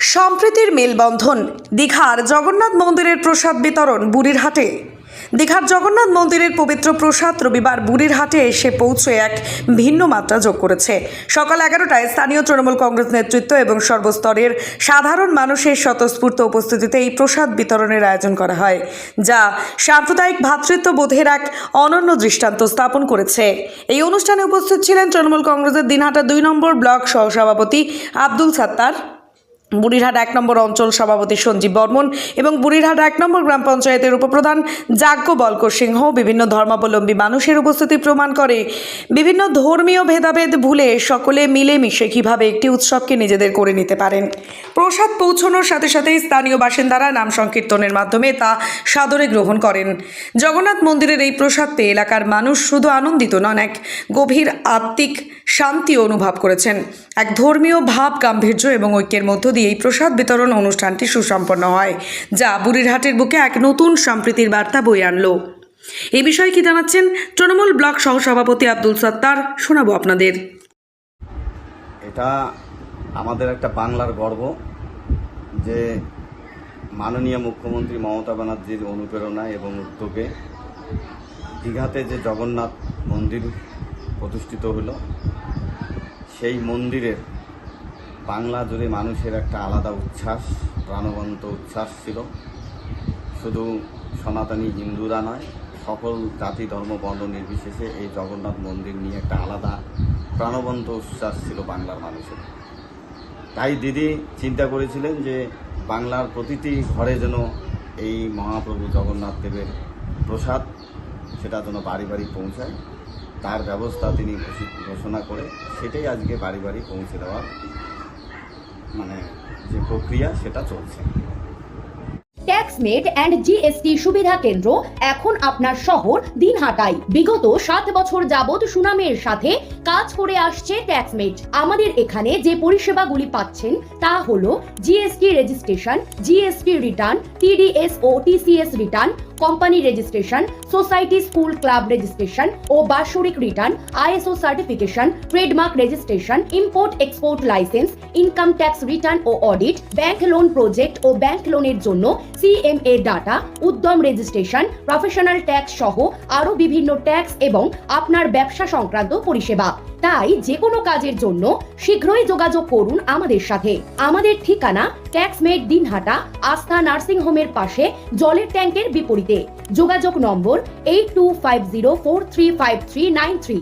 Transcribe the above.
সম্প্রীতির মেলবন্ধন। দীঘার জগন্নাথ মন্দিরের প্রসাদ বিতরণ বুড়িরহাটে। দীঘার জগন্নাথ মন্দিরের পবিত্র প্রসাদ রবিবার বুড়িরহাটে এসে পৌঁছে এক ভিন্ন মাত্রা যোগ করেছে। সকাল 11টায় স্থানীয় তৃণমূল কংগ্রেস নেতৃত্ব এবং সর্বস্তরের সাধারণ মানুষের স্বতঃস্ফূর্ত উপস্থিতিতে এই প্রসাদ বিতরণের আয়োজন করা হয়, যা সাম্প্রদায়িক ভ্রাতৃত্ববোধের এক অনন্য দৃষ্টান্ত স্থাপন করেছে। এই অনুষ্ঠানে উপস্থিত ছিলেন তৃণমূল কংগ্রেসের দিনহাটা 2 নম্বর ব্লক সহসভাপতি আব্দুল সাত্তার, বুড়িরহাট 1 নম্বর অঞ্চল সভাপতি সঞ্জীব বর্মন এবং বুড়িরহাট 1 নম্বর গ্রাম পঞ্চায়েতের উপপ্রধান যাজ্ঞবল্ক্য সিংহ। বিভিন্ন ধর্মাবলম্বী মানুষের উপস্থিতি প্রমাণ করে বিভিন্ন ধর্মীয় ভেদাভেদ ভুলে সকলে মিলেমিশে কিভাবে একটি উৎসবকে নিজেদের করে নিতে পারেন। প্রসাদ পৌঁছানোর সাথে সাথেই স্থানীয় বাসিন্দারা নাম সংকীর্তনের মাধ্যমে তা সাদরে গ্রহণ করেন। জগন্নাথ মন্দিরের এই প্রসাদ পেয়ে এলাকার মানুষ শুধু আনন্দিত নন, এক গভীর আত্মিক শান্তি অনুভব করেছেন। এক ধর্মীয় ভাব, গাম্ভীর্য এবং ঐক্যের মধ্য দিয়ে এই প্রসাদ বিতরণ অনুষ্ঠানটি সুসম্পন্ন হয়, যা বুড়িরহাটের বুকে এক নতুন সম্প্রীতির বার্তা বয়ে আনলো। এই বিষয়ে কি জানাচ্ছেন তৃণমূল ব্লক সহসভাপতি আব্দুল সাত্তার, শোনাবো আপনাদের। এটা আমাদের একটা বাংলার গর্ব যে মাননীয় মুখ্যমন্ত্রী মমতা ব্যানার্জির অনুপ্রেরণায় এবং উদ্যোগে দীঘাতে যে জগন্নাথ মন্দির প্রতিষ্ঠিত হলো, সেই মন্দিরের বাংলা জুড়ে মানুষের একটা আলাদা উচ্ছ্বাস, প্রাণবন্ত উচ্ছ্বাস ছিল। শুধু সনাতনী হিন্দুরা নয়, সকল জাতি ধর্ম বর্ণ নির্বিশেষে এই জগন্নাথ মন্দির নিয়ে একটা আলাদা প্রাণবন্ত উচ্ছ্বাস ছিল বাংলার মানুষের। তাই দিদি চিন্তা করেছিলেন যে বাংলার প্রতিটি ঘরে যেন এই মহাপ্রভু জগন্নাথ দেবের প্রসাদ সেটা যেন বাড়ি বাড়ি পৌঁছায়, তার ব্যবস্থা তিনি ঘোষণা করে সেটাই আজকে বাড়ি বাড়ি পৌঁছে দেওয়ার যে প্রক্রিয়া সেটা চলছে। ট্যাক্সমেট অ্যান্ড জিএসটি সুবিধা কেন্দ্র এখন আপনার শহর দিনহাটায়। বিগত 7 বছর যাবৎ সুনামের সাথে কাজ করে আসছে ট্যাক্সমেট। আমাদের এখানে যে পরিষেবাগুলি পাচ্ছেন তা হলো GST registration, GST return, TDS ও TCS return, company registration, society school club registration ও বাৎসরিক return, ISO certification, trademark registration, import export licence, income tax return ও অডিট, ব্যাংক লোন প্রজেক্ট ও ব্যাংক লোনের জন্য CMA data, Udyam registration, professional tax সহ আরো বিভিন্ন ট্যাক্স এবং আপনার ব্যবসা সংক্রান্ত পরিষেবা। তাই যে কোনো কাজের জন্য শীঘ্রই যোগাযোগ করুন আমাদের সাথে। আমাদের ঠিকানা ট্যাক্সমেট দিনহাটা, আস্থা নার্সিং হোমের পাশে, জলের ট্যাঙ্কের বিপরীতে। যোগাযোগ নম্বর 8250435393।